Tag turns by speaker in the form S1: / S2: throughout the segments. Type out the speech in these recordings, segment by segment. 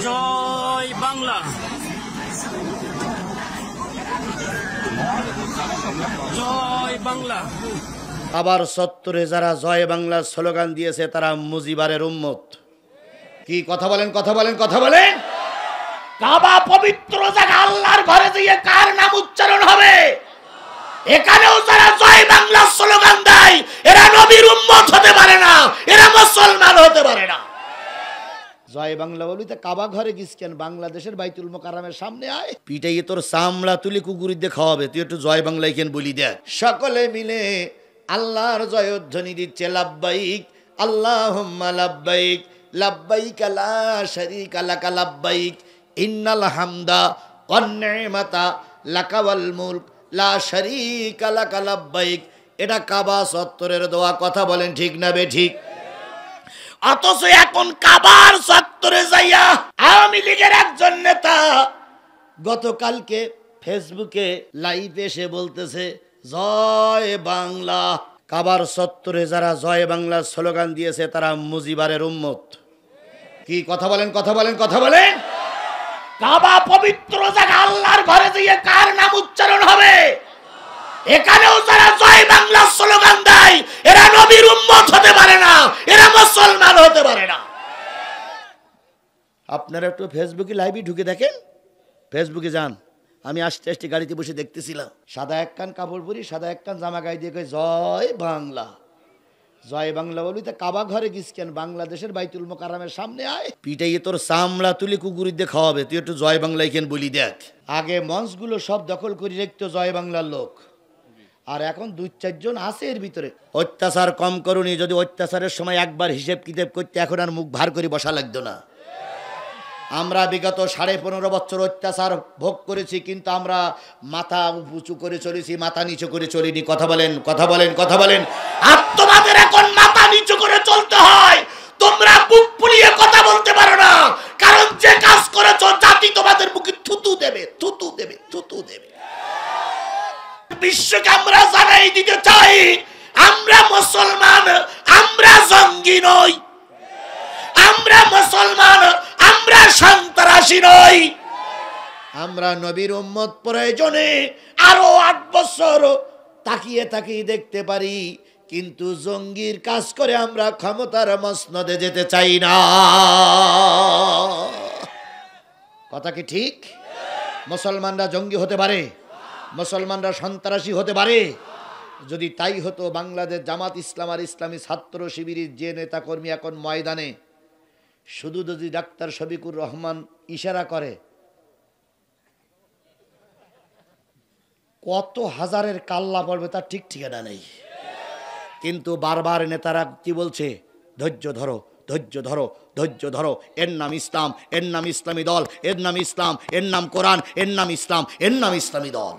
S1: জয় বাংলা, জয় বাংলা।
S2: আবার সত্তরে যারা জয় বাংলা স্লোগান দিয়েছে তারা মুজিবারের উম্মত। কি কথা বলেন, কথা বলেন, কথা বলেন। কাবা পবিত্র জায়গা, আল্লাহর ঘরে দিয়ে কার নাম উচ্চারণ হবে? এখানেও যারা জয় বাংলা স্লোগান দেয় এরা নবীর উম্মত হতে পারে না, এরা মুসলমান হতে পারে না। জয় বাংলা বলিতে কাবা ঘরে গিয়েছেন, বাংলাদেশের বাইতুল মোকাররমের সামনে আয়, পিটাইয়ে তোর চামড়া তুলি কুকুরির দিয়ে খাওয়াবে, তুই একটু জয় বাংলা এখানে বলি দেখ। সকলে মিলে আল্লাহর জয়ধ্বনি দিচ্ছে, লাব্বাইক আল্লাহুম্মা লাব্বাইক, লাব্বাইক লা শারীকা লাকা লাব্বাইক, ইন্নাল হামদা ওয়ান নি'মাতা লাকা ওয়াল মুলক লা শারীকা লাকা লাব্বাইক। এটা কাবা চত্বরের দোয়া। কথা বলেন ঠিক না বে ঠিক? অথচ এখন কাবার চত্বরে যাইয়া আওয়ামী লীগের একজন নেতা গতকালকে ফেসবুকে লাইভ এসে বলতেছে জয় বাংলা। কাবার চত্বরে যারা জয় বাংলা স্লোগান দিয়েছে তারা মুজিবারের উম্মত। কি কথা বলেন, কথা বলেন, কথা বলেন। কাবা পবিত্র জায়গা, আল্লাহর ঘরে দিয়ে কার নাম উচ্চারণ হবে? এখানেও যারা জয় বাংলা স্লোগান দেয় এরা নবীর উম্মত হতে পারে না, এরা মুসলমান হতে পারে না। আপনারা একটু ফেসবুকে লাইভে ঢুকে দেখেন, ফেসবুকে যান। আমি আস্তে আস্তে গাড়িতে বসে দেখতেছিলাম, সাদা এক কান কাপড় পরি, সাদা এক কান জামা গায়ে দিয়ে জয় বাংলা। জয় বাংলা বলিতে কাবা ঘরে গিয়েছেন, বাংলাদেশের বাইতুল মোকাররমের সামনে আয়, পিটাইয়ে তোর চামড়া তুলি কুকুরির দিয়ে খাওয়াবে, তুই একটু জয় বাংলা এখানে বলি দেখ। আগে মঞ্চগুলো সব দখল করে রাখতো জয় বাংলার লোক, আর এখন 2-4 জন আছে এর ভিতরে। অত্যাচার কম করুনি, যদি অত্যাচারের সময় একবার হিসেব কিতাব করতে এখন আর মুখ ভার করে বসা লাগতো না। আমরা বিগত 15.5 বছর অত্যাচার ভোগ করেছি, কিন্তু আমরা মাথা উঁচু করে চলেছি, মাথা নিচু করে চলিনি। কথা বলেন, কথা বলেন, কথা বলেন। আর তোমাদের এখন মাথা নিচু করে চলতে হয়। তোমরা বুক ফুলিয়ে কথা বলতে পারো না, কারণ যে কাজ করেছো জাতি তোমাদের মুখে থুতু দেবে, থুতু দেবে, থুতু দেবে। বিশ্বকে আমরা জানাই দিতে চাই আমরা মুসলমান, আমরা জঙ্গি নই, আমরা মুসলমান, আমরা সন্ত্রাসী নই। আমরা নবীর উম্মত। প্রয়োজনে আরো 8 বছর তাকিয়ে তাকিয়ে দেখতে পারি, কিন্তু জঙ্গির কাজ করে আমরা ক্ষমতার মসনদে যেতে চাই না। কথা কি ঠিক? মুসলমানরা জঙ্গি হতে পারে, মুসলমানরা সন্ত্রাসী হতে পারে। যদি তাই হতো, বাংলাদেশ জামাত ইসলাম আর ইসলামী ছাত্র শিবিরের যে নেতা কর্মী এখন ময়দানে, শুধু যদি ডাক্তার শফিকুর রহমান ইশারা করে কত হাজারের কাল্লা পড়বে তার ঠিক ঠিকানা নেই। কিন্তু বারবার নেতারা কি বলছে? ধৈর্য ধরো, ধৈর্য ধরো, ধৈর্য ধরো। এর নাম ইসলাম, এর নাম ইসলামী দল, এর নাম ইসলাম, এর নাম কোরআন, এর নাম ইসলাম, এর নাম ইসলামী দল।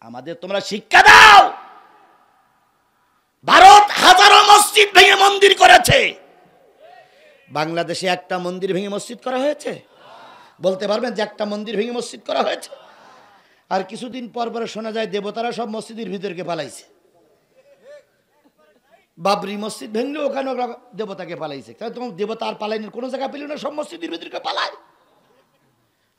S2: আমাদের তোমরা শিক্ষা দাও। ভারত হাজারো মসজিদ ভেঙে মন্দির করেছে, বাংলাদেশে একটা মন্দির ভেঙে মসজিদ করা হয়েছে? বলতে পারবেন যে একটা মন্দির ভেঙে মসজিদ করা হয়েছে? আর কিছুদিন পর পরে শোনা যায় দেবতারা সব মসজিদের ভিতরকে পালাইছে। বাবরি মসজিদ ভেঙলে ওখানে দেবতাকে পালাইছে। তাহলে তোমার দেবতা আর পালাইনি, কোনো জায়গা পেল না, সব মসজিদের ভিতরকে পালায়।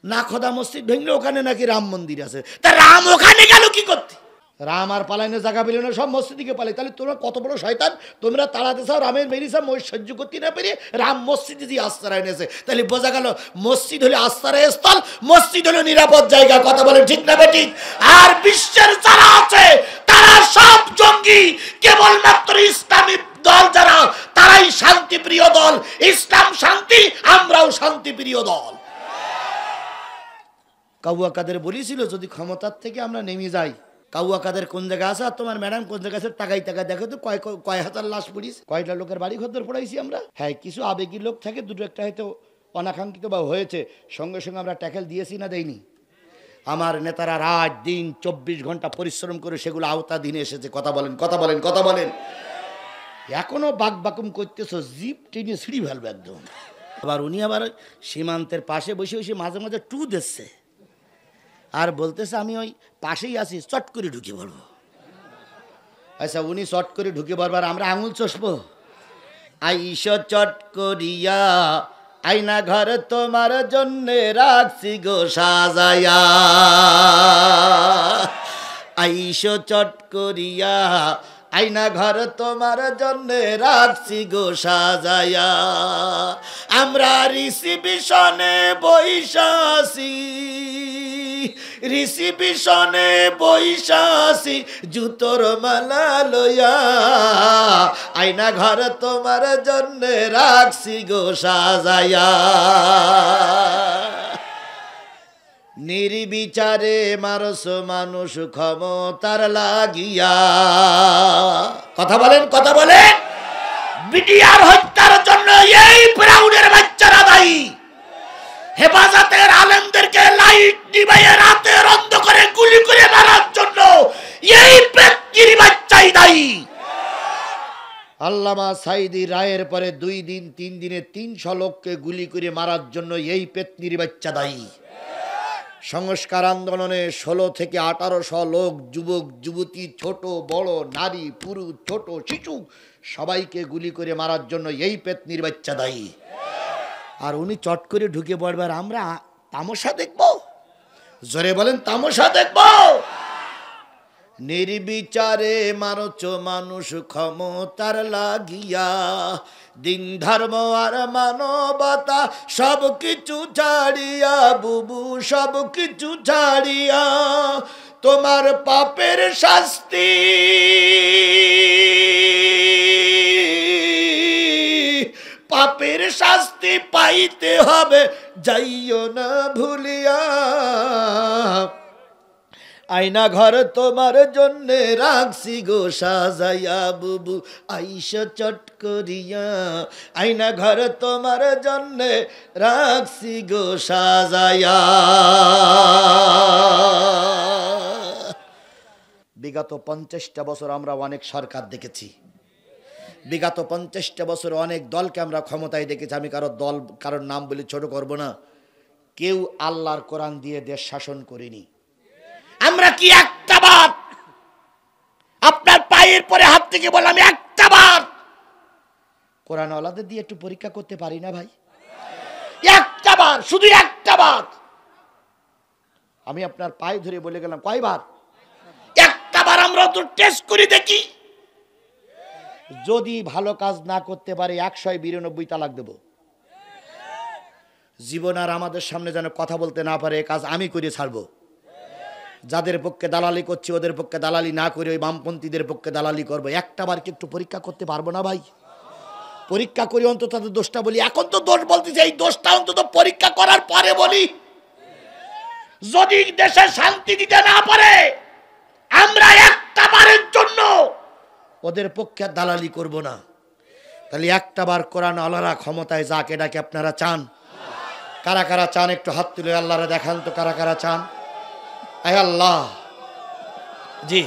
S2: না খোদা মসজিদ ভেঙলে ওখানে নাকি রাম মন্দির আছে, তা রাম ওখানে গেল কি করতে? রাম আর পালাইনে জায়গা পেল না, সব মসজিদকে পালাই। তাহলে তোমরা কত বড় শয়তান, তোমরা তাড়াতে চাও রামের মেরিসা সহ্য করতে না পেরে রাম মসজিদে দিয়ে আশ্রয় এনেছে। তাহলে বোঝা গেল মসজিদ হলে আশ্রয় স্থল, মসজিদ হলো নিরাপদ জায়গা। কথা বলেন ঠিক না বেঠিক? আর বিশ্বের যারা আছে তারা সব জঙ্গি, কেবলমাত্র ইসলামী দল যারা তারাই শান্তিপ্রিয় দল। ইসলাম শান্তি, আমরাও শান্তিপ্রিয় দল। কাউয়া কাদের বলেছিল যদি ক্ষমতার থেকে আমরা নেমে যাই, কাউয়া কাদের কোন জায়গায় আছে আর তোমার ম্যাডাম কোন জায়গায় আছে, টাকাই টাকা দেখো তো কয় হাজার লাশ পড়িস, কয়টা লোকের বাড়ি ঘর পড়াইছি আমরা। হ্যাঁ, কিছু আবেগী লোক থাকে, দুটো একটা হয়তো অনাকাঙ্ক্ষিত বা হয়েছে, সঙ্গে সঙ্গে আমরা ট্যাকেল দিয়েছি না দেইনি? আমার নেতারা রাত দিন 24 ঘন্টা পরিশ্রম করে সেগুলো আওতাধীনে এসেছে। কথা বলেন, কথা বলেন, কথা বলেন। এখনো বাকবাকুম করতেছো, জিপ টেনে ছিঁড়ি ফেলবে একদম। আবার উনি আবার সীমান্তের পাশে বসে বসে মাঝে মাঝে টু দিচ্ছে আর বলতেছে আমি ওই পাশেই আছি, চট করে ঢুকে পড়বো। আচ্ছা, উনি চট করে ঢুকে পড়বার আমরা আঙুল চষবো? আইসো চট করিয়া আয়না ঘর তোমার জন্য রাখছি গো সাজায়া, আইসো চট করিয়া আয়না ঘর তোমার জন্য রাখছি গো সাজায়া। আমরা রিসিপশনে বৈশাসি, রিসিপশনে বৈশাসি জুতোর মালা লইয়া, আয়না ঘর তোমার জন্য রাখছি গো সাজায়া। নির্বিচারে মারস মানুষ ক্ষমতার লাগিয়া, কথা বলেন কথা বলেন। বিটিআর হত্যার জন্য এই ফিরাউনের বাচ্চারা দায়ী। হেফাজতের আলেমদেরকে লাইট নিভাইয়ে রাতের অন্ধকারে গুলি করে মারার জন্য এই পেটকির বাচ্চাই দায়ী। আল্লামা সাঈদী রায়ের পরে 2 দিন 3 দিনে 300 লোককে গুলি করে মারার জন্য এই পেটনির বাচ্চা দায়ী। সংস্কার আন্দোলনে 16 থেকে 1800 লোক, যুবক যুবতী, ছোট বড়, নারী পুরুষ, ছোট শিশু সবাইকে গুলি করে মারার জন্য এই পেটনির বাচ্চা দায়ী। আর উনি চট করে ঢুকে পড়বার আমরা তামাশা দেখব? জোরে বলেন তামাশা দেখব? নির্বিচারে মারছ মানুষ ক্ষমতার লাগিয়া, দিন ধর্ম আর মানবতা সব কিছু ছাড়িয়া, বুবু সব কিছু ছাড়িয়া, তোমার পাপের শাস্তি পাপের শাস্তি পাইতে হবে, যাইও না ভুলিয়া, আয়না ঘর তোমার জন্য রাখছি গো সাজাইয়া, বুবু আইসা চট করিয়া, আয়না ঘর তোমার জন্য রাখছি গো সাজাইয়া। বিগত 50টা বছর আমরা অনেক সরকার দেখেছি, বিগত 50টা বছর অনেক দলকে আমরা ক্ষমতায় দেখেছি। আমি কারোর নাম বলে ছোট করব না। কেউ আল্লাহর কোরআন দিয়ে দেশ শাসন করেনি। আমরা কি একটা বার আপনার পায়ের পরে হাত থেকে বললাম, আমি একটা বার কোরআন ওয়ালাদের দিয়ে একটু পরীক্ষা করতে পারি না ভাই? একটা বার, শুধু একটা বার আমি আপনার পায়ে ধরে বলে গেলাম, কয়বার? একটা বার আমরা তো টেস্ট করে দেখি। যদি ভালো কাজ না করতে পারে 192 তালাক দেব। জীবন আর আমাদের সামনে যেন কথা বলতে না পারে, কাজ আমি করে ছাড়বো। যাদের পক্ষে দালালি করছি ওদের পক্ষে দালালি না করে ওই বামপন্থীদের পক্ষে দালালি করবো। একটা বার কি একটু পরীক্ষা করতে পারবো না ভাই? পরীক্ষা করি অন্তত তাদের দোষটা বলি। এখন তো দোষ বলতেছি, এই দোষটা অন্তত পরীক্ষা করার পরে বলি। যদি দেশে শান্তি দিতে না পারে আমরা একটা বারের জন্য ওদের পক্ষে দালালি করব না। তাহলে একটা বার কোরআন আল্লাহরা ক্ষমতায় যাক, এটাকে আপনারা চান? কারা কারা চান একটু হাত তুলে আল্লাহরা দেখান তো, কারা কারা চান? আয় আল্লাহ, জি।